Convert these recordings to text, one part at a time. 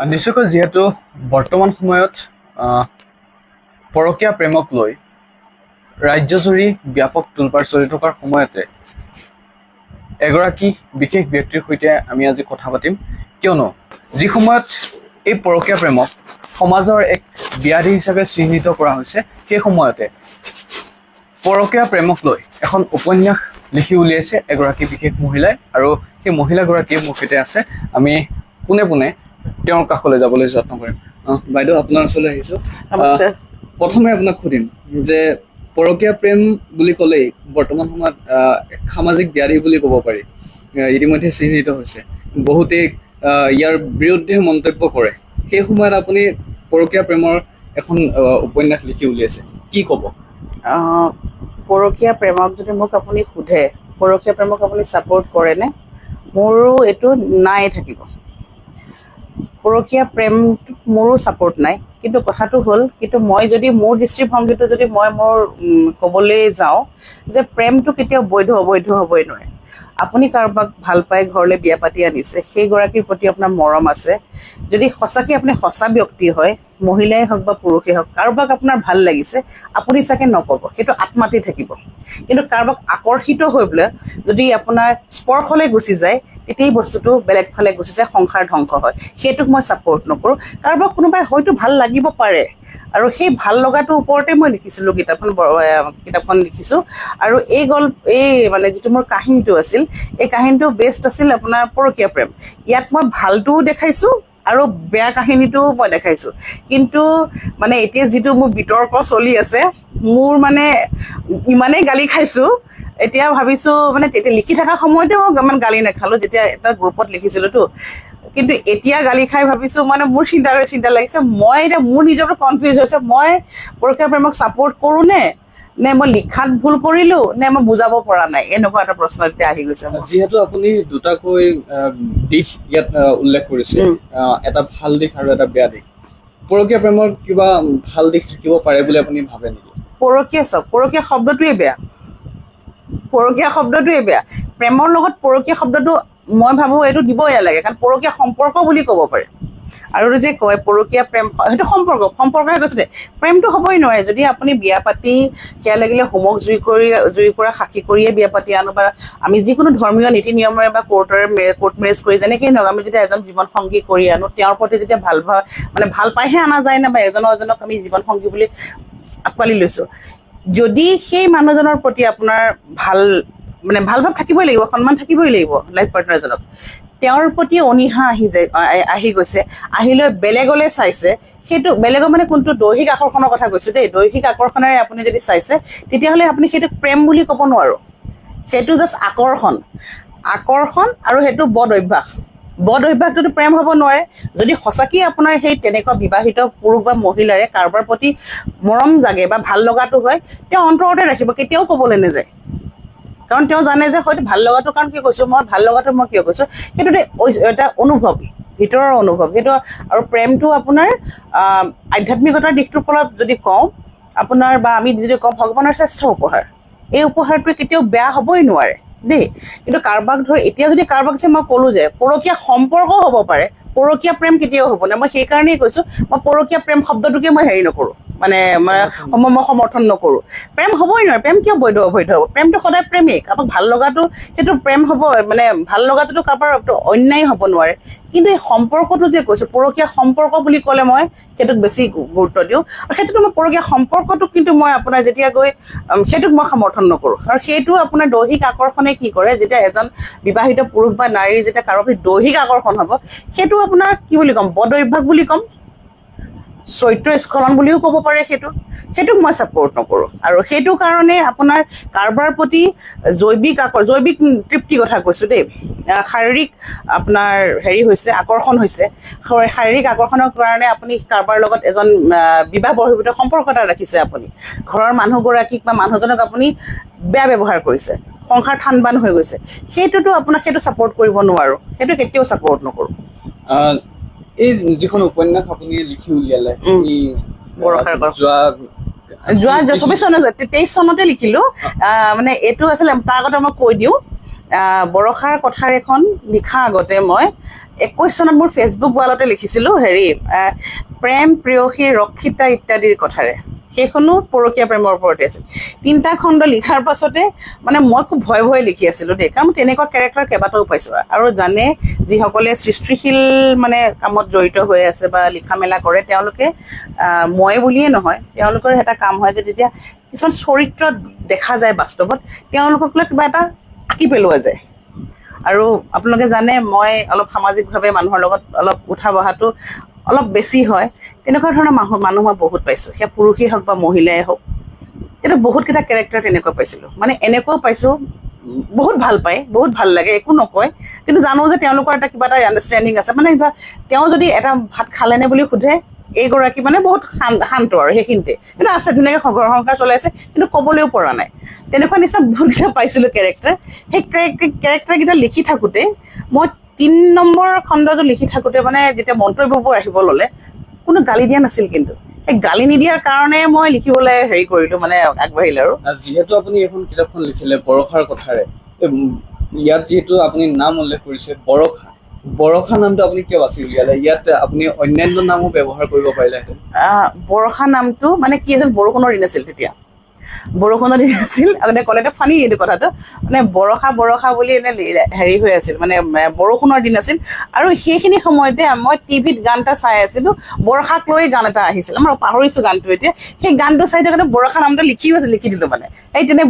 নিশ্চয়কৈ যিহেতু বৰ্তমান সময়ত পৰকীয়া প্ৰেমক লৈ ৰাজ্যজুৰি ব্যাপক তোলপাৰ চলি থকাৰ সময়তে এগৰাকী বিশেষ ব্যক্তিৰ সৈতে আমি আজি কথা পাতিম, কিয়নো যি সময়ত এই পৰকীয়া প্ৰেমক সমাজৰ এক ব্যাধি হিচাপে চিহ্নিত কৰা হৈছে, সেই সময়তে পৰকীয়া প্ৰেমক লৈ এখন উপন্যাস লিখি উলিয়াইছে এগৰাকী বিশেষ মহিলাই, আৰু সেই মহিলাগৰাকী মোৰ সৈতে আছে। আমি পোনে পোনে তেওঁৰ কাষলৈ যাবলৈ যত্ন কৰিম। বাইদেউ, আপোনাৰ ওচৰলৈ আহিছোঁ। প্ৰথমে আপোনাক সুধিম যে পৰকীয়া প্ৰেম বুলি ক'লেই বৰ্তমান সময়ত সামাজিক ব্যাধি বুলি ক'ব পাৰি, ইতিমধ্যে চিহ্নিত হৈছে। বহুতেই ইয়াৰ বিৰুদ্ধে মন্তব্য কৰে। সেই সময়ত আপুনি পৰকীয়া প্ৰেমৰ এখন উপন্যাস লিখি উলিয়াইছে, কি ক'ব? পৰকীয়া প্ৰেমক যদি মোক আপুনি সোধে, পৰকীয়া প্ৰেমক আপুনি ছাপোৰ্ট কৰেনে? মোৰো এইটো নাই থাকিব। পৰকীয়া প্ৰেমটোত মোৰো ছাপোৰ্ট নাই, কিন্তু কথাটো হ'ল, কিন্তু মই যদি মোৰ দৃষ্টিভংগীটো যদি মই ক'বলৈ যাওঁ যে প্ৰেমটো কেতিয়াও বৈধ হ'বই নোৱাৰে। আপুনি কাৰোবাক ভাল পাই ঘৰলৈ বিয়া পাতি আনিছে, সেইগৰাকীৰ প্ৰতি আপোনাৰ মৰম আছে। যদি সঁচাকৈ আপুনি সঁচা ব্যক্তি হয়, মহিলাই হওক বা পুৰুষেই হওক, কাৰোবাক আপোনাৰ ভাল লাগিছে, আপুনি চাগে নক'ব, সেইটো আত্মাতেই থাকিব। কিন্তু কাৰোবাক আকৰ্ষিত হৈ পেলাই যদি আপোনাৰ স্পৰ্শলৈ গুচি যায়, তেতিয়া বস্তুটো বেলেগ ফালে গুচি যায়, সংসাৰ ধ্বংস হয়। সেইটোক মই ছাপোৰ্ট নকৰোঁ। কাৰোবাক কোনোবাই হয়তো ভাল লাগিব পাৰে, আৰু সেই ভাল লগাটোৰ ওপৰতে মই লিখিছিলোঁ, কিতাপখন লিখিছোঁ। আৰু মানে যিটো মোৰ কাহিনীটো আছিল, এই কাহিনীটো বেষ্ট আছিল আপোনাৰ পৰকীয়া প্ৰেম। ইয়াত মই ভালটোও দেখাইছোঁ আৰু বেয়া কাহিনীটোও মই দেখাইছোঁ। কিন্তু মানে এতিয়া যিটো মোৰ বিতৰ্ক চলি আছে, মোৰ মানে ইমানেই গালি খাইছোঁ, এতিয়া ভাবিছোঁ মানে তেতিয়া লিখি থকা সময়তেও ইমান গালি নাখালোঁ, যেতিয়া এটা গ্ৰুপত লিখিছিলোঁতো। কিন্তু এতিয়া গালি খাই ভাবিছোঁ, মানে মোৰ চিন্তা লাগিছে, মই এতিয়া মোৰ নিজৰটো কনফিউজ হৈছে, মই পৰকীয়া প্ৰেমক ছাপোৰ্ট কৰোঁনে, নে মই লিখাত ভুল কৰিলোঁ, নে মই বুজাব পৰা নাই, এনেকুৱা এটা প্ৰশ্ন এতিয়া আহি গৈছে। যিহেতু আপুনি দুটাকৈ দিশ ইয়াত উল্লেখ কৰিছে, এটা ভাল দিশ আৰু এটা বেয়া দিশ, পৰকীয়া প্ৰেমৰ কিবা ভাল দিশ থাকিব পাৰে বুলি আপুনি ভাবে নেকি? পৰকীয়া শব্দটোৱে বেয়া। পৰকীয়া শব্দটোৱে বেয়া। প্ৰেমৰ লগত পৰকীয়া শব্দটো মই ভাবোঁ এইটো দিবই নালাগে, কাৰণ পৰকীয়া সম্পৰ্ক বুলি ক'ব পাৰে। আৰু যে কয় পৰকীয়া প্ৰেম, সেইটো সম্পৰ্কহে কৈছোঁ দে। প্ৰেমটো হ'বই নোৱাৰে। যদি আপুনি বিয়া পাতি, সেয়া লাগিলে হোমক জুই কৰা সাক্ষী কৰিয়ে বিয়া পাতি আনো, বা আমি যিকোনো ধৰ্মীয় নীতি নিয়মেৰে বা কোৰ্ট মেৰেজ কৰি যেনেকেই নহওক, আমি যেতিয়া এজন জীৱন সংগী কৰি আনো, তেওঁৰ প্ৰতি যেতিয়া ভাল পাইহে অনা যায় না, বা এজনক আমি জীৱন সংগী বুলি আঁকোৱালি লৈছোঁ। যদি সেই মানুহজনৰ প্ৰতি আপোনাৰ ভাল ভাৱ থাকিবই লাগিব, সন্মান থাকিবই লাগিব লাইফ পাৰ্টনাৰজনক, তেওঁৰ প্ৰতি অনীহা আহি গৈছে, আহি লৈ বেলেগলৈ চাইছে, সেইটো বেলেগৰ মানে কোনটো দৈহিক আকৰ্ষণৰ কথা কৈছোঁ দেই, দৈহিক আকৰ্ষণেৰে আপুনি যদি চাইছে, তেতিয়াহ'লে আপুনি সেইটোক প্ৰেম বুলি ক'ব নোৱাৰোঁ। সেইটো জাষ্ট আকৰ্ষণ, আৰু সেইটো বদ অভ্যাসটোতো প্ৰেম হ'ব নোৱাৰে। যদি সঁচাকৈ আপোনাৰ সেই তেনেকুৱা বিবাহিত পুৰুষ বা মহিলাৰে কাৰোবাৰ প্ৰতি মৰম জাগে বা ভাল লগাটো হয়, তেওঁ অন্তৰতে ৰাখিব, কেতিয়াও ক'বলৈ নাযায়। কাৰণ তেওঁ জানে যে হয়তো ভাল লগাটো, কাৰণ কি কৈছোঁ মই, ভাল লগাটো মই কিয় কৈছোঁ, সেইটো এটা অনুভৱ, ভিতৰৰ অনুভৱ সেইটো। আৰু প্ৰেমটো আপোনাৰ আধ্যাত্মিকতাৰ দিশটোৰ ফলত যদি কওঁ আপোনাৰ, বা আমি যদি কওঁ ভগৱানৰ শ্ৰেষ্ঠ উপহাৰ, এই উপহাৰটোৱে কেতিয়াও বেয়া হ'বই নোৱাৰে দেই। কিন্তু কাৰোবাক এতিয়া যদি কাৰোবাক যে মই ক'লোঁ যে পৰকীয়া সম্পৰ্ক হ'ব পাৰে, পৰকীয়া প্ৰেম কেতিয়াও হ'ব নাই, মই সেইকাৰণেই কৈছোঁ মই পৰকীয়া প্ৰেম শব্দটোকে মই নকৰোঁ, মই সমৰ্থন নকৰোঁ। প্ৰেম হ'বই নোৱাৰে। প্ৰেম কিয় অবৈধ হ'ব? প্ৰেমটো সদায় প্ৰেমেই। কাৰোবাক ভাল লগাটো সেইটো প্ৰেম হ'ব, ভাল লগাটোতো কাৰোবাৰ অন্যায় হ'ব নোৱাৰে। কিন্তু এই সম্পৰ্কটো যে কৈছোঁ, পৰকীয়া সম্পৰ্ক বুলি ক'লে মই সেইটোক বেছি গুৰুত্ব দিওঁ। আৰু সেইটোতো মই পৰকীয়া সম্পৰ্কটোক কিন্তু মই আপোনাৰ যেতিয়া সেইটোক মই সমৰ্থন নকৰোঁ। আৰু সেইটো আপোনাৰ দৈহিক আকৰ্ষণে কি কৰে, যেতিয়া এজন বিবাহিত পুৰুষ বা নাৰীৰ যেতিয়া কাৰোবাৰ প্ৰতি দৈহিক আকৰ্ষণ হ'ব, সেইটো আপোনাৰ কি বুলি ক'ম, বদ অভ্যাস বুলি ক'ম, চৰিত্ৰ স্খলন বুলিও ক'ব পাৰে। সেইটোক মই ছাপোৰ্ট নকৰোঁ। আৰু সেইটো কাৰণে আপোনাৰ কাৰোবাৰ প্ৰতি জৈৱিক তৃপ্তিৰ কথা কৈছোঁ দেই, শাৰীৰিক আপোনাৰ আকৰ্ষণ হৈছে, শাৰীৰিক আকৰ্ষণৰ কাৰণে আপুনি কাৰোবাৰ লগত এজন বিবাহ বহিৰ্ভূত সম্পৰ্ক এটা ৰাখিছে, আপুনি ঘৰৰ মানুহগৰাকীক বা মানুহজনক আপুনি বেয়া ব্যৱহাৰ কৰিছে, সংসাৰ থানবান হৈ গৈছে, সেইটো ছাপোৰ্ট কৰিব নোৱাৰোঁ, সেইটো কেতিয়াও ছাপোৰ্ট নকৰোঁ। এই যিখন উপন্যাস আপুনি লিখি উলিয়ালে, যোৱা 23 চনতে লিখিলোঁ। মানে এইটো আছিলে, তাৰ আগতে মই কৈ দিওঁ, বৰষাৰ কথাৰ এখন লিখা আগতে মই 21 চনত মোৰ ফেচবুক ৱালতে লিখিছিলোঁ প্ৰেম প্ৰেয়সী ৰক্ষিতা ইত্যাদিৰ কথাৰে। সেইখনো পৰকীয়া প্ৰেমৰ ওপৰতে আছিল। 3টা খণ্ড লিখাৰ পাছতে মানে মই খুব ভয়ে লিখি আছিলোঁ দেই, কাৰণ তেনেকুৱা কেৰেক্টাৰ কেইবাটাও পাইছোঁ। আৰু জানে যিসকলে সৃষ্টিশীল মানে কামত জড়িত হৈ আছে বা লিখা মেলা কৰে, তেওঁলোকে মই বুলিয়ে নহয়, তেওঁলোকৰ এটা কাম হয় যে যেতিয়া কিছুমান চৰিত্ৰ দেখা যায় বাস্তৱত, তেওঁলোকক লৈ কিবা এটা আঁকি পেলোৱা যায়। আৰু আপোনালোকে জানে মই অলপ সামাজিকভাৱে মানুহৰ লগত অলপ উঠা বহাটো অলপ বেছি হয়। তেনেকুৱা ধৰণৰ মানুহ মই বহুত পাইছোঁ, সেয়া পুৰুষেই হওক বা মহিলাই হওক। এতিয়া বহুতকেইটা কেৰেক্টাৰ তেনেকুৱা পাইছিলোঁ। মানে এনেকুৱাও পাইছোঁ বহুত ভাল পায়, বহুত ভাল লাগে, একো নকয়, কিন্তু জানো যে তেওঁলোকৰ এটা কিবা এটা আণ্ডাৰষ্টেণ্ডিং আছে। মানে তেওঁ যদি এটা ভাত খালেনে বুলি সোধে, এইগৰাকী মানে বহুত শান্ত আৰু সেইখিনিতে, কিন্তু আছে ধুনীয়াকৈ ঘৰ সংসাৰ চলাইছে, কিন্তু ক'বলৈও পৰা নাই। তেনেকুৱা নিচিনা বহুতকেইটা পাইছিলোঁ কেৰেক্টাৰ। সেই কেৰেক্টাৰকেইটা লিখি থাকোঁতে মই 3 নম্বৰ খণ্ডটো লিখি থাকোঁতে মানে যেতিয়া মন্তব্যবোৰ আহিব ল'লে, কোনো গালি দিয়া নাছিল, কিন্তু সেই গালি নিদিয়াৰ কাৰণে মই লিখিবলৈ কৰিলোঁ, মানে আগবাঢ়িলোঁ। আৰু যিহেতু আপুনি এখন কিতাপখন লিখিলে বৰষাৰ কথাৰে, ইয়াত যিহেতু আপুনি নাম উল্লেখ কৰিছে বৰষা নামটো আপুনি কিয় বাছি উলিয়ালে? ইয়াত আপুনি অন্যান্য নামো ব্যৱহাৰ কৰিব পাৰিলেহেঁতেন। বৰষা নামটো মানে কি আছিল, বৰষুণৰ দিন আছিল তেতিয়া, বৰষুণৰ দিন আছিল। মানে ক'লে এটা ফানি এইটো কথাটো, মানে বৰষা বুলি হৈ আছিল, মানে বৰষুণৰ দিন আছিল। আৰু সেইখিনি সময়তে মই টিভিত গান এটা চাই আছিলোঁ, বৰষাক লৈ গান এটা আহিছিল, মই পাহৰিছোঁ গানটো এতিয়া। সেই গানটো চাই থাকোঁতে বৰষা নামটো লিখি দিলোঁ। মানে সেই তেনে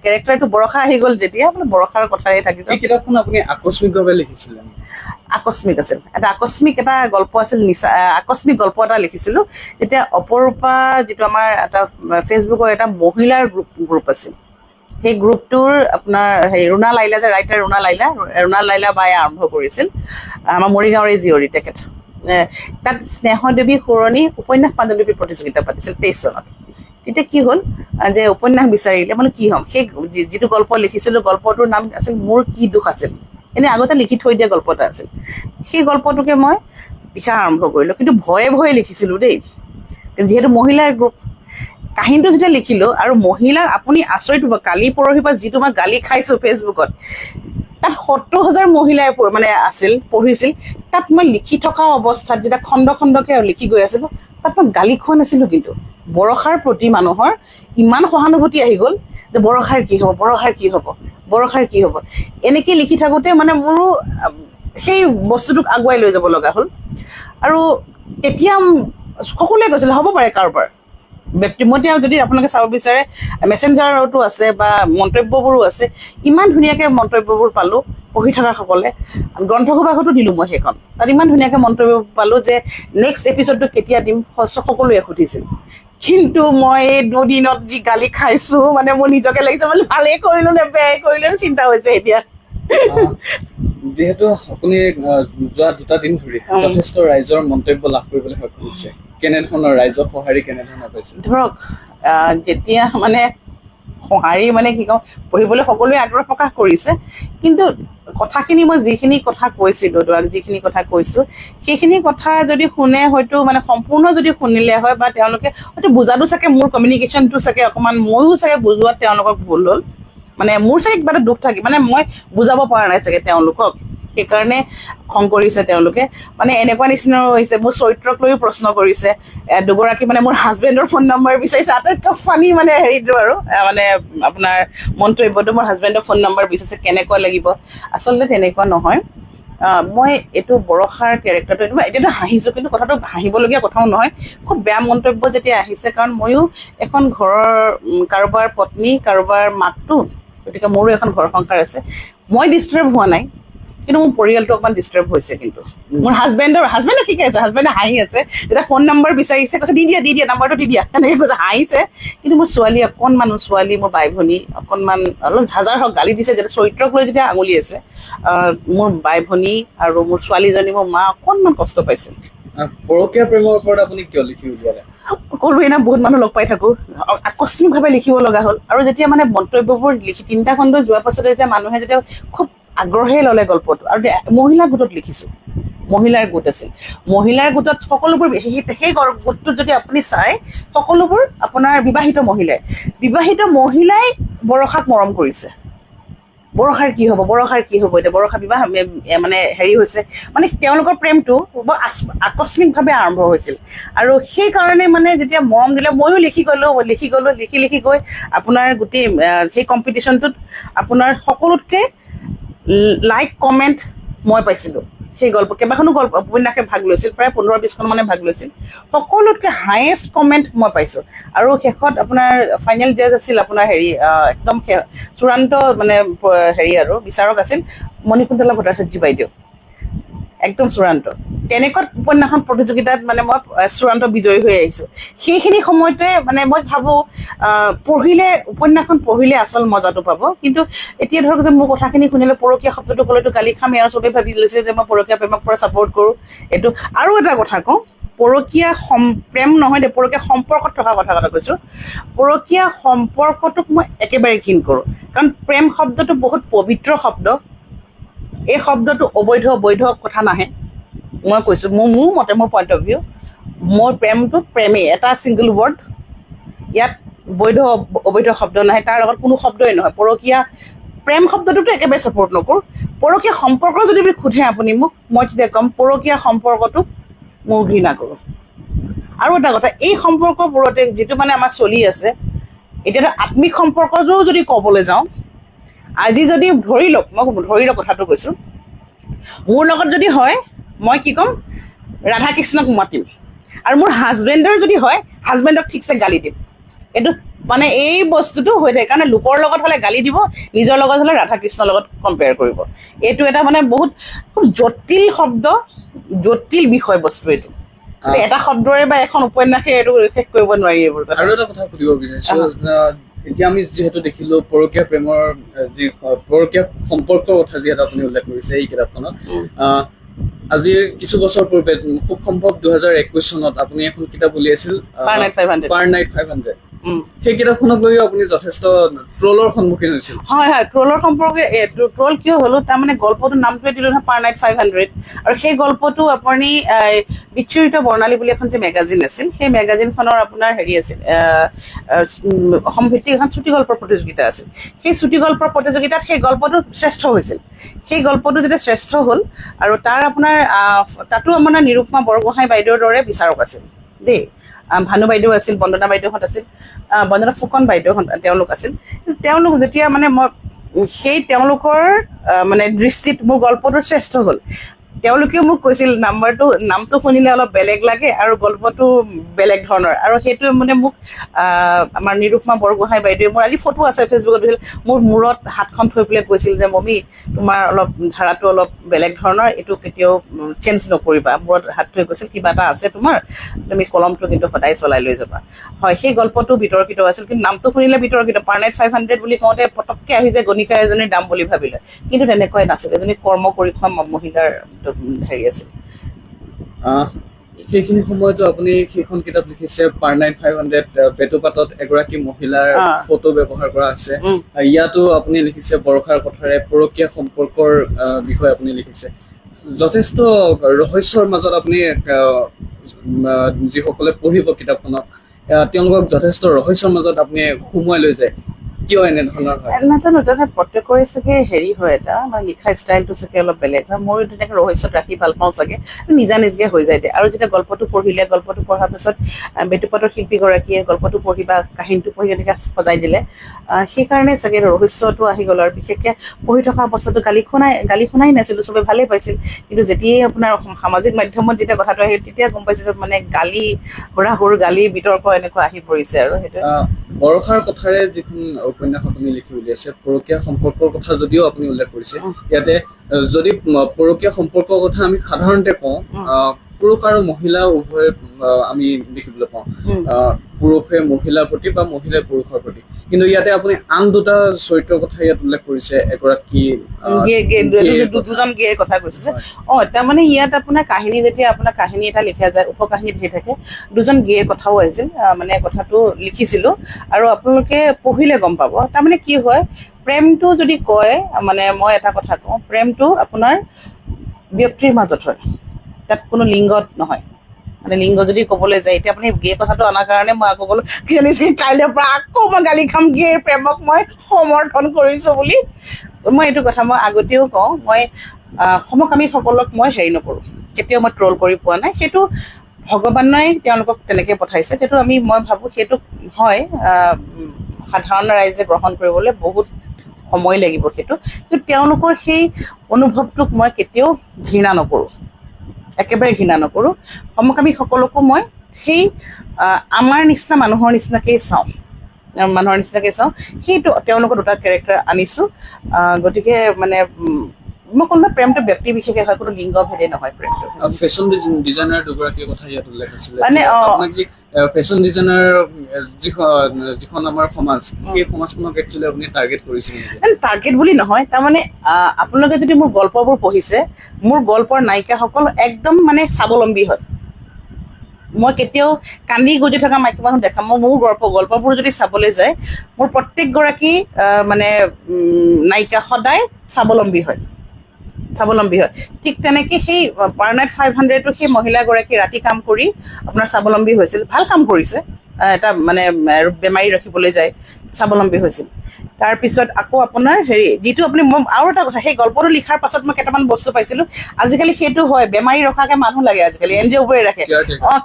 কেৰেক্টাৰটো বৰষা আহি গ'ল যেতিয়া, মানে বৰষাৰ কথাই থাকিছে। এই কিতাপখন আপুনি আকস্মিকভাৱে লিখিছিলে? আকস্মিক আছিল, আকস্মিক গল্প আছিল, আকস্মিক গল্প এটা লিখিছিলোঁ। তেতিয়া অপৰূপা যিটো আমাৰ এটা ফেচবুকৰ এটা মহিলাৰ গ্ৰুপ আছিল, সেই গ্ৰুপটোৰ আপোনাৰ ৰুণা লাইলা যে ৰাইটাৰ ৰুণা লাইলা বায়ে আৰম্ভ কৰিছিল, আমাৰ মৰিগাঁৱৰে জীয়ৰী তেখেত। তাত স্নেহদেৱী সুৰণী উপন্যাস পাণ্ডুলিপি প্ৰতিযোগিতা পাতিছিল 23 চনত। তেতিয়া কি হ'ল যে উপন্যাস বিচাৰিলে, মানে কি হ'ম, সেই যিটো গল্প লিখিছিলোঁ, গল্পটোৰ নাম আছিল মোৰ কি দুখ আছিল। এনেই আগতে লিখি থৈ দিয়া গল্প এটা আছিল। সেই গল্পটোকে মই লিখা আৰম্ভ কৰিলোঁ, কিন্তু ভয়ে লিখিছিলোঁ দেই, যিহেতু মহিলাৰ গ্ৰুপ। কাহিনীটো যেতিয়া লিখিলোঁ, আৰু মহিলাক আপুনি আচৰিত হ'ব, কালি পৰহি পৰা যিটো মই গালি খাইছোঁ ফেচবুকত, তাত 70,000 মহিলাই মানে পঢ়িছিল। তাত মই লিখি থকা অৱস্থাত যেতিয়া খণ্ডকে লিখি গৈ আছিলোঁ, তাত মই গালি খোৱা নাছিলোঁ। কিন্তু বৰষাৰ প্ৰতি মানুহৰ ইমান সহানুভূতি আহি গ'ল যে বৰষাৰ কি হ'ব। এনেকৈ লিখি থাকোঁতে মানে মোৰো সেই বস্তুটোক আগুৱাই লৈ যাব লগা হ'ল। আৰু তেতিয়া সকলোৱে কৈছিলে হ'ব পাৰে কাৰোবাৰ ব্যক্তিমতে, যদি আপোনালোকে চাব বিচাৰে মেছেঞ্জাৰতো আছে বা মন্তব্যবোৰো আছে, ইমান ধুনীয়াকৈ মন্তব্যবোৰ পালোঁ পঢ়ি থকাসকলে। গ্ৰন্থসভাতো দিলোঁ মই সেইখন, তাত ইমান ধুনীয়াকৈ মন্তব্য পালোঁ যে নেক্সট এপিছডটো কেতিয়া দিম, সকলোৱে সুধিছিল। কিন্তু মই এই 2 দিনত যি গালি খাইছোঁ, মানে মোৰ নিজকে লাগিছে মানে ভালেই কৰিলোঁ নে বেয়াই কৰিলোঁ চিন্তা হৈছে এতিয়া। যিহেতু আপুনি যোৱা 2টা দিন ধৰি যথেষ্ট ৰাইজৰ মন্তব্য লাভ কৰিবলৈ সক্ষম হৈছে, কেনেধৰণৰ ৰাইজৰ সঁহাৰি কেনেধৰণৰ পাইছে? ধৰক যেতিয়া মানে সঁহাৰি মানে কি কওঁ, পঢ়িবলৈ সকলোৱে আগ্ৰহ প্ৰকাশ কৰিছে, কিন্তু কথাখিনি মই যিখিনি কথা কৈছিলোঁ, যিখিনি কথা কৈছোঁ, সেইখিনি কথা যদি শুনে, হয়তো মানে সম্পূৰ্ণ যদি শুনিলে হয়, বা তেওঁলোকে হয়তো বুজাটো চাগে মোৰ কমিউনিকেশ্যনটো চাগে অকণমান, ময়ো চাগে বুজোৱাত তেওঁলোকক ভুল হ'ল। মানে মোৰ চাগে কিবা এটা দুখ থাকে, মানে মই বুজাব পৰা নাই চাগে তেওঁলোকক, সেইকাৰণে খং কৰিছে তেওঁলোকে। মানে এনেকুৱা নিচিনা হৈছে, মোৰ চৰিত্ৰক লৈও প্ৰশ্ন কৰিছে। দুগৰাকী মানে মোৰ হাজবেণ্ডৰ ফোন নম্বৰ বিচাৰিছে, আটাইতকৈ ফানি মানে আৰু মানে আপোনাৰ মন্তব্যটো, মোৰ হাজবেণ্ডৰ ফোন নম্বৰ বিচাৰিছে, কেনেকুৱা লাগিব। আচলতে তেনেকুৱা নহয়। মই এইটো বৰষাৰ কেৰেক্টাৰটো এতিয়াতো হাঁহিছোঁ, কিন্তু কথাটো হাঁহিবলগীয়া কথাও নহয়। খুব বেয়া মন্তব্য যেতিয়া আহিছে, কাৰণ ময়ো এখন ঘৰৰ কাৰোবাৰ পত্নী, কাৰোবাৰ মাকটো, গতিকে মোৰো এখন ঘৰ সংসাৰ আছে। মই ডিষ্টাৰ্ব হোৱা নাই, কিন্তু মোৰ পৰিয়ালটো অকণমান ডিষ্টাৰ্ব হৈছে। কিন্তু মোৰ হাজবেণ্ডে ঠিকে আছে, হাজবেণ্ডে হাঁহি আছে। যেতিয়া ফোন নম্বৰ বিচাৰিছে, কৈছে দি দিয়া নাম্বাৰটো দি দিয়া, এনেকৈ কৈছে, হাঁহিছে। কিন্তু মোৰ ছোৱালী, অকণমান ছোৱালী, মোৰ বাই ভনী অকণমান অলপ হাজাৰ হওক গালি দিছে, যেতিয়া চৰিত্ৰক লৈ যেতিয়া আঙুলি আছে, মোৰ বাই ভনী আৰু মোৰ ছোৱালীজনী, মোৰ মা অকণমান কষ্ট পাইছে। পৰকীয়া প্ৰেমৰ ওপৰত আপুনি কিয় লিখি উলিয়ালে? সকলোৱে বহুত মানুহ লগ পাই থাকোঁ, আকস্মিকভাৱে লিখিব লগা হ'ল। আৰু যেতিয়া মানে মন্তব্যবোৰ লিখি 3টা খণ্ড যোৱাৰ পাছতে যেতিয়া মানুহে যেতিয়া খুব আগ্ৰহে ল'লে গল্পটো, আৰু মহিলা গোটত লিখিছোঁ, মহিলাৰ গোট আছিল, মহিলাৰ গোটত সকলোবোৰ সেই গোটটোত যদি আপুনি চায়, সকলোবোৰ আপোনাৰ বিবাহিত মহিলাই বৰষাক মৰম কৰিছে। বৰষাৰ কি হ'ব এতিয়া বৰষা বিবাহ মানে হেৰি হৈছে মানে তেওঁলোকৰ প্ৰেমটো বৰ আকস্মিকভাৱে আৰম্ভ হৈছিল আৰু সেইকাৰণে মানে যেতিয়া মৰম দিলে ময়ো লিখি গৈ আপোনাৰ গোটেই সেই কম্পিটিশ্যনটোত আপোনাৰ সকলোতকৈ লাইক কমেণ্ট মই পাইছিলোঁ সেই কেইবাখনো উপন্যাসে ভাগ লৈছিল প্ৰায় 15-20খন মানে ভাগ লৈছিল সকলোতকৈ হায়েষ্ট কমেণ্ট মই পাইছোঁ আৰু শেষত আপোনাৰ ফাইনেল জাজ আছিল আপোনাৰ হেৰি একদম চূড়ান্ত মানে হেৰি আৰু বিচাৰক আছিল মণিকুন্তলা ভট্টাচাৰ্য বাইদেউ একদম চূড়ান্ত তেনেকুৱা উপন্যাসখন প্ৰতিযোগিতাত মানে মই চূড়ান্ত বিজয়ী হৈ আহিছোঁ সেইখিনি সময়তে মানে মই ভাবোঁ উপন্যাসখন পঢ়িলে আচল মজাটো পাব কিন্তু এতিয়া ধৰক যে মোৰ কথাখিনি শুনিলে পৰকীয়া শব্দটো ক'লেতো গালি খাম আৰু চবেই ভাবি লৈছে যে মই পৰকীয়া প্ৰেমক পৰা ছাপোৰ্ট কৰোঁ এইটো আৰু এটা কথা কওঁ পৰকীয়া প্ৰেম নহয় দে পৰকীয়া সম্পৰ্কত থকা কথা কৈছোঁ পৰকীয়া সম্পৰ্কটোক মই একেবাৰে ঘিণ কৰোঁ কাৰণ প্ৰেম শব্দটো বহুত পবিত্ৰ শব্দ এই শব্দটো অবৈধ কথা নাহে মই কৈছোঁ মোৰ মতে মোৰ পইণ্ট অফ ভিউ মোৰ প্ৰেমটো প্ৰেমেই এটা ছিংগল ৱৰ্ড ইয়াত অবৈধ শব্দ নাহে তাৰ লগত কোনো শব্দই নহয় পৰকীয়া প্ৰেম শব্দটোতো একেবাৰে ছাপোৰ্ট নকৰোঁ পৰকীয়া সম্পৰ্ক যদি সোধে আপুনি মোক মই তেতিয়া ক'ম পৰকীয়া সম্পৰ্কটোক মই ঘৃণা কৰোঁ আৰু এটা কথা এই সম্পৰ্কবোৰতে যিটো মানে আমাৰ চলি আছে এতিয়াতো আত্মিক সম্পৰ্কটোও যদি ক'বলৈ যাওঁ আজি যদি ধৰি লওক কথাটো কৈছোঁ মোৰ লগত যদি হয় মই কি ক'ম ৰাধা কৃষ্ণক মাতিম আৰু মোৰ হাজবেণ্ডৰ যদি হয় হাজবেণ্ডক ঠিকছে গালি দিম এইটো মানে এই বস্তুটো হৈ থাকে কাৰণ লোকৰ লগত হ'লে গালি দিব নিজৰ লগত হ'লে ৰাধা কৃষ্ণৰ লগত কম্পেয়াৰ কৰিব এইটো এটা মানে বহুত খুব জটিল বিষয়বস্তু এইটো এটা শব্দৰে বা এখন উপন্যাসে এইটো শেষ কৰিব নোৱাৰি এইবোৰ আৰু এটা কথা সুধিব বিচাৰিছোঁ এতিয়া আমি যিহেতু দেখিলো পৰকীয়া প্ৰেমৰ যি পৰকীয়া সম্পৰ্কৰ কথা যিহেতু আপুনি উল্লেখ কৰিছে এই কিতাপখনত আজিৰ কিছু বছৰ পূৰ্বে খুব সম্ভৱ 2021 চনত আপুনি এখন কিতাপ উলিয়াইছিল পাৰ নাইট 500 সেই কিতাপখনক লৈ আপুনি যথেষ্ট ট্ৰলৰ সন্মুখীন হৈছিল হয় ট্ৰলৰ সম্পৰ্কে ট্ৰল কিয় হ'লো তাৰমানে গল্পটোৰ নামটোৱে দিলোঁ নহয় পাৰ নাইট 500 আৰু সেই গল্পটো আপুনি বিচ্ছুৰিত বৰ্ণালী বুলি এখন যে মেগাজিন আছিল সেই মেগাজিনখনৰ আপোনাৰ হেৰি আছিল অসম ভিত্তিক এখন চুটি গল্পৰ প্ৰতিযোগিতা আছিল সেই চুটি গল্পৰ প্ৰতিযোগিতাত সেই গল্পটো শ্ৰেষ্ঠ হৈছিল সেই গল্পটো যেতিয়া শ্ৰেষ্ঠ হ'ল আৰু তাৰ আপোনাৰ তাতো আপোনাৰ নিৰুপমা বৰগোহাঁই বাইদেউৰ দৰে বিচাৰক আছিল দেই ভানু বাইদেউ আছিল বন্দনা বাইদেউহঁত আছিল বন্দনা ফুকন বাইদেউহঁত তেওঁলোক আছিল তেওঁলোক যেতিয়া মানে মই সেই তেওঁলোকৰ মানে দৃষ্টিত মোৰ গল্পটো শ্ৰেষ্ঠ হ'ল তেওঁলোকেও মোক কৈছিল নামটো শুনিলে অলপ বেলেগ লাগে আৰু গল্পটো বেলেগ ধৰণৰ আৰু সেইটোৱে মানে মোক আমাৰ নিৰুপমা বৰগোহাঁই বাইদেৱে মোৰ আজি ফটো আছে ফেচবুকত মোৰ মূৰত হাতখন থৈ পেলাই কৈছিল যে মমী তোমাৰ অলপ ধাৰাটো অলপ বেলেগ ধৰণৰ এইটো কেতিয়াও চেঞ্জ নকৰিবা মূৰত হাত থৈ কৈছিল কিবা এটা আছে তোমাৰ তুমি কলমটো কিন্তু সদায় চলাই লৈ যাবা হয় সেই গল্পটো বিতৰ্কিত আছিল কিন্তু নামটো শুনিলে বিতৰ্কিত পাৰ নাইট 500 বুলি কওঁতে পটককৈ আহি যে গণিকা এজনীৰ দাম বুলি ভাবিলে কিন্তু তেনেকুৱাই নাছিল এজনী কৰ্ম কৰি খোৱা মহিলাৰ হেৰি আছিল সেইখিনি সময়তো আপুনি সেইখন কিতাপ লিখিছে পাৰ নাইট 500 পেটুপাতত এগৰাকী মহিলাৰ ফটো ব্যৱহাৰ কৰা হৈছে ইয়াতো আপুনি লিখিছে বৰষাৰ কথাৰে পৰকীয়া সম্পৰ্কৰ বিষয়ে আপুনি লিখিছে যথেষ্ট ৰহস্যৰ মাজত আপুনি যিসকলে পঢ়িব কিতাপখনক তেওঁলোকক যথেষ্ট ৰহস্যৰ মাজত আপুনি সোমোৱাই লৈ যায় কিয় এনেধৰণৰ হয় নাজানো তাতে প্ৰত্যেকৰে চাগে হেৰি হয় এটা মানে লিখা ষ্টাইলটো চাগে অলপ বেলেগ হয় মোৰ তেনেকৈ ৰহস্যত ৰাখি ভাল পাওঁ চাগে নিজে হৈ যায় আৰু যেতিয়া গল্পটো পঢ়াৰ পিছত বেটুপাতৰ শিল্পীগৰাকীয়ে গল্পটো পঢ়ি বা কাহিনীটো পঢ়ি এনেকৈ সজাই দিলে সেইকাৰণে চাগে ৰহস্যটো আহি গ'ল আৰু বিশেষকৈ পঢ়ি থকা অৱস্থাটো গালি শুনাই নাছিলোঁ চবে ভালেই পাইছিল কিন্তু যেতিয়াই আপোনাৰ সামাজিক মাধ্যমত যেতিয়া কথাটো আহিল তেতিয়া গম পাইছোঁ চব মানে গালি হুৰাহুৰ গালি বিতৰ্ক এনেকুৱা আহি পৰিছে আৰু সেইটো বৰষাৰ কথাৰে যিখন উপন্যাস আপুনি লিখি উলিয়াইছে পৰকীয়া সম্পৰ্কৰ কথা যদিও আপুনি উল্লেখ কৰিছে ইয়াতে যদি পৰকীয়া সম্পৰ্কৰ কথা আমি সাধাৰণতে কওঁ পুৰুষ আৰু মহিলা উভয়ে আমি দেখিবলৈ পাওঁ পুৰুষে মহিলাৰ প্ৰতি বা মহিলাই পুৰুষৰ প্ৰতি কিন্তু ইয়াতে আপুনি আন দুটা চৰিত্ৰৰ কথা ইয়াত উল্লেখ কৰিছে এগৰাকী দুজন গেৰ কথা কৈছে তাৰমানে ইয়াত আপোনাৰ কাহিনী যেতিয়া আপোনাৰ কাহিনী এটা লিখা যায় উপকাহিনী ধৰি থাকে দুজন গেৰ কথাও আহিছিল মানে কথাটো লিখিছিলোঁ আৰু আপোনালোকে পঢ়িলে গম পাব তাৰমানে কি হয় প্ৰেমটো যদি কয় মানে মই এটা কথা কওঁ প্ৰেমটো আপোনাৰ ব্যক্তিৰ মাজত হয় তাত কোনো লিংগত নহয় মানে লিংগ যদি ক'বলৈ যায়, এতিয়া আপুনি গে কথাটো অনাৰ কাৰণে মই আকৌ ক'লো কিজানি কাইলৈৰ পৰা আকৌ মই গালি খাম গে প্ৰেমক মই সমৰ্থন কৰিছোঁ বুলি। মই এইটো কথা মই আগতেও কওঁ, মই সমকামীসকলক মই হেৰি নকৰোঁ, কেতিয়াও মই ট্ৰল কৰি পোৱা নাই। সেইটো ভগৱানে তেওঁলোকক তেনেকৈ পঠাইছে, সেইটো মই ভাবোঁ সেইটো হয় সাধাৰণ ৰাইজে গ্ৰহণ কৰিবলৈ বহুত সময় লাগিব সেইটো, কিন্তু তেওঁলোকৰ সেই অনুভৱটোক মই কেতিয়াও ঘৃণা নকৰোঁ, একেবাৰে ঘৃণা নকৰোঁ। সমকামীসকলকো মই সেই আমাৰ নিচিনা মানুহৰ নিচিনাকেই চাওঁ, সেইটো তেওঁলোকৰ দুটা কেৰেক্টাৰ আনিছোঁ। গতিকে মানে মই কোনোবা প্ৰেমটো ব্যক্তি বিশেষে হয়, কোনো লিংগ ভেদে নহয় প্ৰেমটো। ফেশ্বন ডিজাইনাৰ দুগৰাকীৰ কথা ইয়াত উল্লেখ হৈছিলে, মানে আপোনাক কি ফেশ্বন ডিজাইনাৰ যিখন আমাৰ সমাজ, সেই সমাজখনক একচুৱেলি আপুনি টাৰ্গেট কৰিছিল নেকি? টাৰ্গেট বুলি নহয়, তাৰমানে আপোনালোকে যদি মোৰ গল্পবোৰ পঢ়িছে, মোৰ গল্পৰ নায়িকাসকল একদম মানে স্বাৱলম্বী হয়। মই কেতিয়াও কান্দি গজি থকা মাইকী মানুহ দেখা, মোৰ গল্পবোৰ যদি চাবলৈ যায়, মোৰ প্ৰত্যেকগৰাকী মানে নায়িকা সদায় স্বাৱলম্বী হয়। ঠিক তেনেকে সেই পাৰ নাইট 500টো সেই মহিলাগৰাকী ৰাতি কাম কৰি আপোনাৰ স্বাৱলম্বী হৈছিল, ভাল কাম কৰিছে, এটা মানে বেমাৰী ৰাখিবলৈ যায় স্বাৱলম্বী হৈছিল। তাৰপিছত আকৌ আপোনাৰ যিটো আপুনি আৰু এটা কথা, সেই গল্পটো লিখাৰ পাছত মই কেইটামান বস্তু পাইছিলোঁ। আজিকালি সেইটো হয়, বেমাৰী ৰখাকে মানুহ লাগে, আজিকালি NGOবোৰে ৰাখে,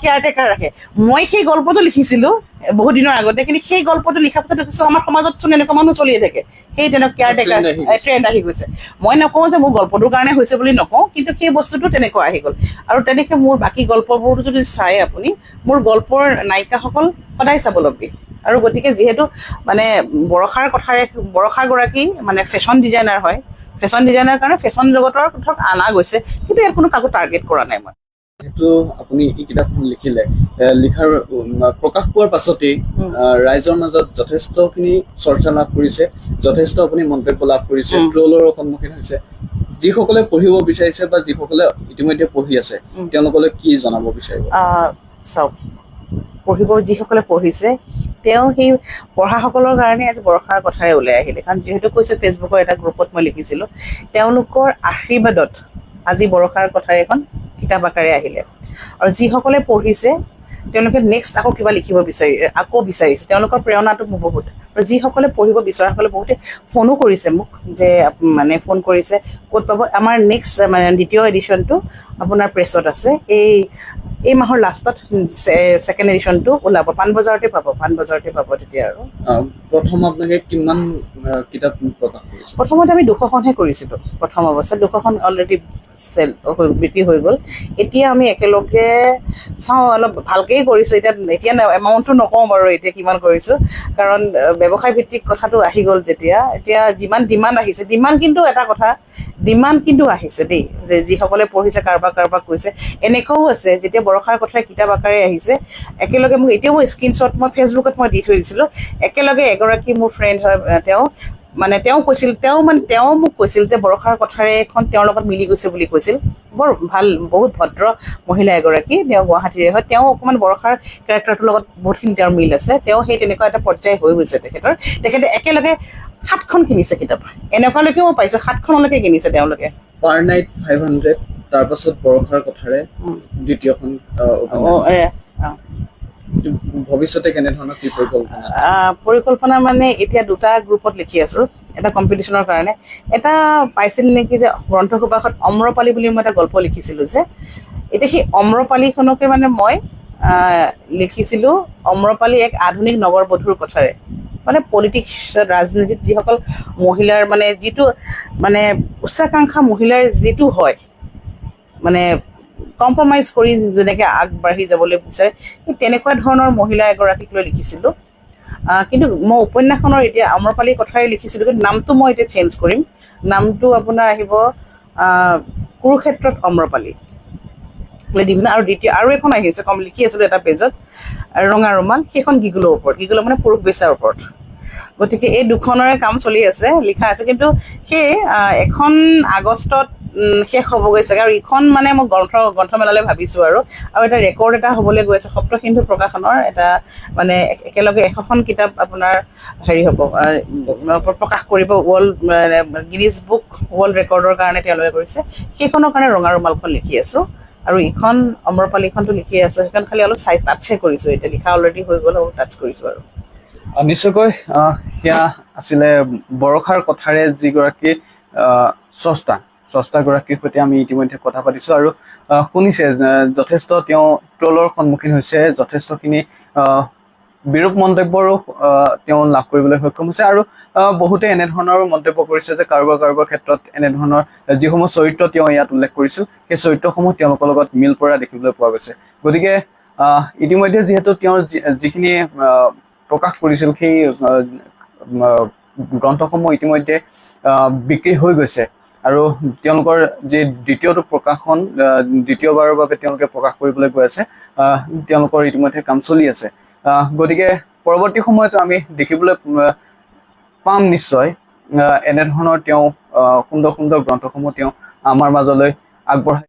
কেয়াৰটেকাৰ ৰাখে। মই সেই গল্পটো লিখিছিলোঁ বহুত দিনৰ আগতে, কিন্তু সেই গল্পটো লিখাৰ পাছত দেখিছোঁ আমাৰ সমাজত চোন এনেকুৱা মানুহ চলিয়ে থাকে, সেই তেনেকুৱা কেয়াৰটেকাৰ ট্ৰেণ্ড আহি গৈছে। মই নকওঁ যে মোৰ গল্পটোৰ কাৰণে হৈছে বুলি নকওঁ, কিন্তু সেই বস্তুটো তেনেকুৱা আহি গ'ল। আৰু তেনেকৈ মোৰ বাকী গল্পবোৰটো যদি চাই আপুনি, মোৰ গল্পৰ নায়িকাসকল সদায় স্বাৱলম্বী। আৰু গতিকে যিহেতু মানে বৰষাগৰাকী মানে ফেশ্বন ডিজাইনাৰ হয়, ফেশ্বন ডিজাইনাৰ কাৰণে ফেশ্বন জগতৰ ধৰক অনা গৈছে, কিন্তু ইয়াত কোনো কাকো টাৰ্গেট কৰা নাই মই। যিহেতু আপুনি এই কিতাপখন লিখিলে, লিখাৰ প্ৰকাশ পোৱাৰ পাছতেই ৰাইজৰ মাজত যথেষ্টখিনি চৰ্চা লাভ কৰিছে, যথেষ্ট আপুনি মন্তব্য লাভ কৰিছে, ট্ৰলৰো সন্মুখীন হৈছে। যিসকলে পঢ়িব বিচাৰিছে বা যিসকলে ইতিমধ্যে পঢ়ি আছে, তেওঁলোকলৈ কি জনাব বিচাৰিব? চাওক, যিসকলে পঢ়িছে, তেওঁ সেই পঢ়াসকলৰ কাৰণে আজি বৰষাৰ কথাৰে ওলাই আহিলে। কাৰণ যিহেতু কৈছোঁ, ফেচবুকৰ এটা গ্ৰুপত মই লিখিছিলোঁ, তেওঁলোকৰ আশীৰ্বাদত আজি বৰষাৰ কথাৰে এখন কিতাপ আকাৰে আহিলে। আৰু যিসকলে পঢ়িছে তেওঁলোকে নেক্সট আকৌ কিবা লিখিব বিচাৰিছে, তেওঁলোকৰ প্ৰেৰণাটো মোৰ বহুত। আৰু যিসকলে পঢ়িব বিচৰাসকলে বহুতে ফোনো কৰিছে মোক, যে মানে ফোন কৰিছে ক'ত পাব। আমাৰ নেক্সট মানে দ্বিতীয় এডিশ্যনটো আপোনাৰ প্ৰেছত আছে, এই মাহৰ লাষ্টত ছেকেণ্ড এডিশ্যনটো ওলাব, পাণবজাৰতে পাব তেতিয়া। আৰু প্ৰথম আপোনালোকে কিমান কিতাপ প্ৰকাশ কৰিছে? প্ৰথমতে আমি 200খনহে কৰিছিলোঁ, প্ৰথম অৱস্থাত 200খন অলৰেডি বিক্ৰী হৈ গ'ল। এতিয়া আমি একেলগে চাওঁ, অলপ ভালকেই কৰিছোঁ। এতিয়া এমাউণ্টটো নকওঁ বাৰু এতিয়া কিমান কৰিছোঁ, কাৰণ ব্যৱসায় ভিত্তিক কথাটো আহি গ'ল যেতিয়া। এতিয়া যিমান ডিমাণ্ড আহিছে, ডিমাণ্ড কিন্তু আহিছে দেই, যে যিসকলে পঢ়িছে কাৰোবাক কৈছে। এনেকুৱাও আছে যেতিয়া বৰষাৰ কথাই কিতাপ আকাৰে আহিছে, একেলগে মোক এতিয়াও স্ক্ৰীনশ্বট মই ফেচবুকত মই দি থৈ দিছিলোঁ। একেলগে এগৰাকী মোৰ ফ্ৰেণ্ড হয়, তেওঁ মোক কৈছিল যে বৰষাৰ কথাৰে এখন তেওঁৰ লগত মিলি গৈছে বুলি কৈছিল। বৰ ভাল, বহুত ভদ্ৰ মহিলা এগৰাকী, তেওঁ গুৱাহাটীৰে হয়। তেওঁ অকণমান বৰষাৰ কেৰেক্টাৰটোৰ লগত বহুতখিনি তেওঁৰ মিল আছে। তেওঁ সেই তেনেকুৱা এটা পৰ্যায় হৈ গৈছে তেখেতে একেলগে 7খন কিনিছে কিতাপ, এনেকুৱালৈকেও মই পাইছোঁ 7খনলৈকে কিনিছে তেওঁলোকে। পাৰ নাইট 500, তাৰপাছত বৰষাৰ কথাৰে দ্বিতীয়খন। ভৱিষ্যতে কেনেধৰণৰ কি পৰিকল্পনা মানে এতিয়া 2টা গ্ৰুপত লিখি আছোঁ, এটা কম্পিটিশ্যনৰ কাৰণে। এটা পাইছিল নেকি যে গ্ৰন্থ সুবাসত অম্ৰপালি বুলি মই এটা গল্প লিখিছিলোঁ যে, এতিয়া সেই অম্ৰপালিখনকে মানে মই লিখিছিলোঁ। অম্ৰপালি এক আধুনিক নগৰবধূৰ কথাৰে, মানে পলিটিক্স, ৰাজনীতিত যিসকল মহিলাৰ মানে যিটো মানে উচ্চাকাংক্ষা মহিলাৰ যিটো হয়, মানে কম্প্ৰমাইজ কৰি যেনেকৈ আগবাঢ়ি যাবলৈ বিচাৰে, সেই তেনেকুৱা ধৰণৰ মহিলা এগৰাকীক লৈ লিখিছিলোঁ। কিন্তু মই উপন্যাসখনৰ এতিয়া অম্ৰপালিৰ কথাই লিখিছিলোঁ, কিন্তু নামটো মই এতিয়া চেঞ্জ কৰিম। নামটো আপোনাৰ আহিব কুৰুক্ষেত্ৰত অম্ৰপালি দিম না। আৰু এখন আহিছে, লিখি আছিলোঁ এটা পেজত, ৰঙা ৰুমাল, সেইখন গিগুলৰ ওপৰত, গিগুলৰ মানে পুৰুষ বেচাৰ ওপৰত। গতিকে এই 2খনৰে কাম চলি আছে, লিখা আছে। কিন্তু সেই এখন আগষ্টত শেষ হ'বগৈ চাগে। আৰু ইখন মানে মই গ্ৰন্থমেলালৈ ভাবিছোঁ। আৰু এটা ৰেকৰ্ড এটা হ'বলৈ গৈ আছে, সপ্তসিন্ধু প্ৰকাশনৰ এটা, মানে একেলগে 100খন কিতাপ আপোনাৰ হ'ব, প্ৰকাশ কৰিব, গিনিজ বুক ৱৰ্ল্ড ৰেকৰ্ডৰ কাৰণে তেওঁলোকে কৰিছে। সেইখনৰ কাৰণে ৰঙা ৰুমালখন লিখি আছোঁ। আৰু ইখন অম্ৰপালিখনটো লিখি আছোঁ, সেইখন খালি অলপ টাচহে কৰিছোঁ, এতিয়া লিখা অলৰেডি হৈ গ'ল, অলপ টাচ কৰিছোঁ আৰু। নিশ্চয়কৈ সেয়া আছিলে বৰষাৰ কথাৰে যিগৰাকী স্ৰষ্টাগৰাকীৰ সৈতে আমি ইতিমধ্যে কথা পাতিছোঁ আৰু শুনিছে যথেষ্ট তেওঁ ট্ৰলৰ সন্মুখীন হৈছে, যথেষ্টখিনি বিৰূপ মন্তব্যৰো তেওঁ লাভ কৰিবলৈ সক্ষম হৈছে আৰু বহুতে এনেধৰণৰো মন্তব্য কৰিছে যে কাৰোবাৰ ক্ষেত্ৰত এনেধৰণৰ যিসমূহ চৰিত্ৰ তেওঁ ইয়াত উল্লেখ কৰিছিল সেই চৰিত্ৰসমূহ তেওঁলোকৰ লগত মিল পৰা দেখিবলৈ পোৱা গৈছে। গতিকে ইতিমধ্যে যিহেতু তেওঁৰ যিখিনি প্ৰকাশ কৰিছিল সেই গ্ৰন্থসমূহ ইতিমধ্যে বিক্ৰী হৈ গৈছে আৰু তেওঁলোকৰ যি দ্বিতীয়টো প্ৰকাশন দ্বিতীয়বাৰৰ বাবে তেওঁলোকে প্ৰকাশ কৰিবলৈ গৈ আছে, তেওঁলোকৰ ইতিমধ্যে কাম চলি আছে। গতিকে পৰৱৰ্তী সময়তো আমি দেখিবলৈ পাম নিশ্চয় এনেধৰণৰ তেওঁ সুন্দৰ গ্ৰন্থসমূহ তেওঁ আমাৰ মাজলৈ আগবঢ়াই